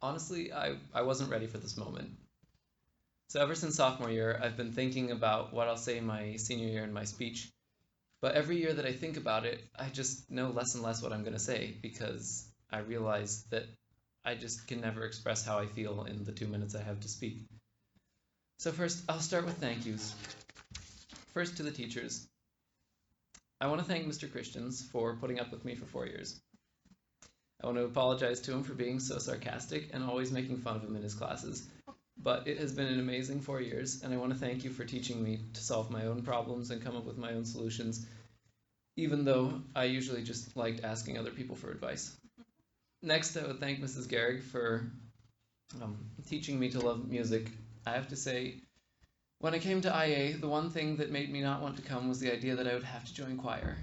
Honestly, I wasn't ready for this moment. So ever since sophomore year, I've been thinking about what I'll say my senior year in my speech. But every year that I think about it, I just know less and less what I'm going to say because I realize that I just can never express how I feel in the 2 minutes I have to speak. So first, I'll start with thank yous. First to the teachers. I want to thank Mr. Christians for putting up with me for 4 years. I want to apologize to him for being so sarcastic and always making fun of him in his classes. But it has been an amazing 4 years, and I want to thank you for teaching me to solve my own problems and come up with my own solutions, even though I usually just liked asking other people for advice. Next, I would thank Mrs. Garrick for teaching me to love music. I have to say, when I came to IA, the one thing that made me not want to come was the idea that I would have to join choir.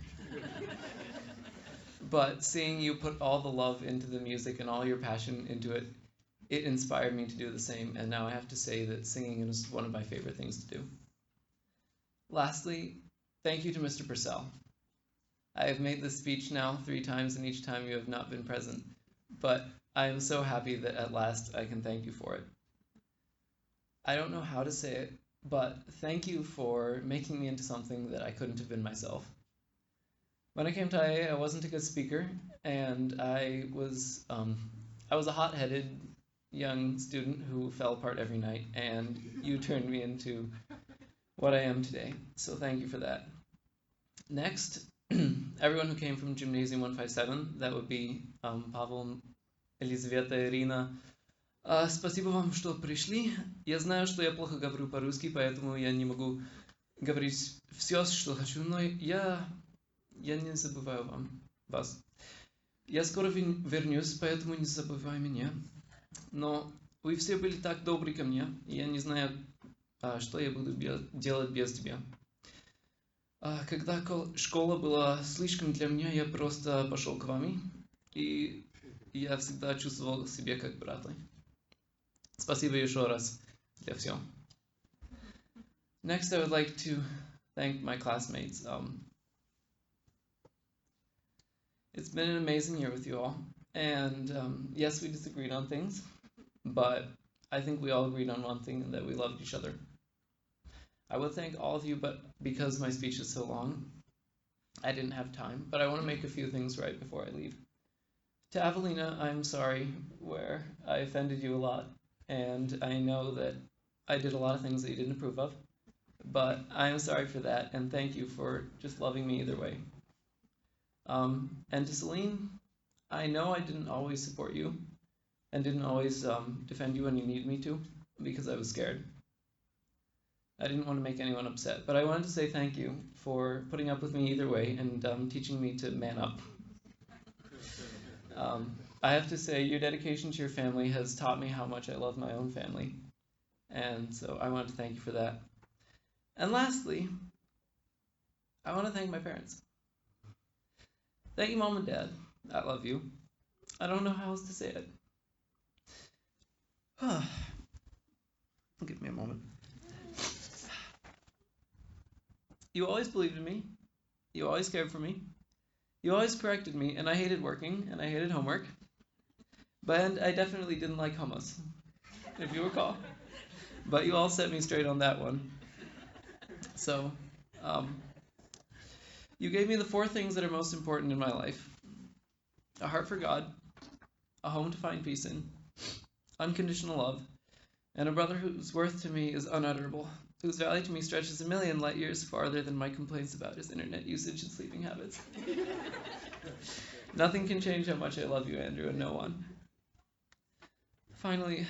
But seeing you put all the love into the music and all your passion into it, it inspired me to do the same, and now I have to say that singing is one of my favorite things to do. Lastly, thank you to Mr. Purcell. I have made this speech now 3 times, and each time you have not been present, but I am so happy that at last I can thank you for it. I don't know how to say it, but thank you for making me into something that I couldn't have been myself. When I came to IA, I wasn't a good speaker, and I was a hot-headed young student who fell apart every night, and you turned me into what I am today. So thank you for that. Next, everyone who came from Gymnasium 157, that would be Pavel, Elizaveta, Irina. Спасибо вам, что пришли. Я знаю, что я плохо говорю по-русски, поэтому я не могу говорить все, что хочу, но я не забываю вас. Я скоро вернусь, поэтому не забывай меня. Но вы все были так добры ко мне, и я не знаю, что я буду делать без тебя. Когда школа была слишком для меня, я просто пошел к вам, и я всегда чувствовал себя как брата. Спасибо еще раз для всего. Next, I would like to thank my classmates. It's been an amazing year with you all. And yes, we disagreed on things, but I think we all agreed on one thing, that we loved each other. I would thank all of you, but because my speech is so long, I didn't have time. But I want to make a few things right before I leave. To Avelina, I'm sorry where I offended you a lot, and I know that I did a lot of things that you didn't approve of, but I am sorry for that, and thank you for just loving me either way. And to Celine, I know I didn't always support you and didn't always defend you when you needed me to because I was scared. I didn't want to make anyone upset, but I wanted to say thank you for putting up with me either way and teaching me to man up. I have to say your dedication to your family has taught me how much I love my own family, and so I wanted to thank you for that. And lastly, I want to thank my parents. Thank you, Mom and Dad. I love you. I don't know how else to say it. Give me a moment. You always believed in me. You always cared for me. You always corrected me, and I hated working, and I hated homework. But I definitely didn't like hummus, if you recall. But you all set me straight on that one. So, you gave me the 4 things that are most important in my life: a heart for God, a home to find peace in, unconditional love, and a brother whose worth to me is unutterable, whose value to me stretches a million light years farther than my complaints about his internet usage and sleeping habits. Nothing can change how much I love you, Andrew, and no one. Finally,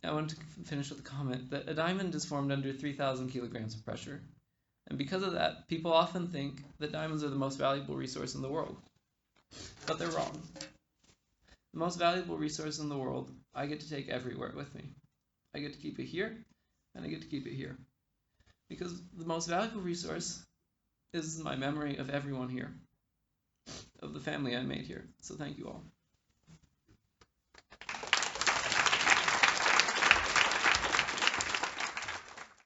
I want to finish with a comment that a diamond is formed under 3,000 kilograms of pressure. And because of that, people often think that diamonds are the most valuable resource in the world. But they're wrong. The most valuable resource in the world, I get to take everywhere with me. I get to keep it here, and I get to keep it here. Because the most valuable resource is my memory of everyone here, of the family I made here. So thank you all.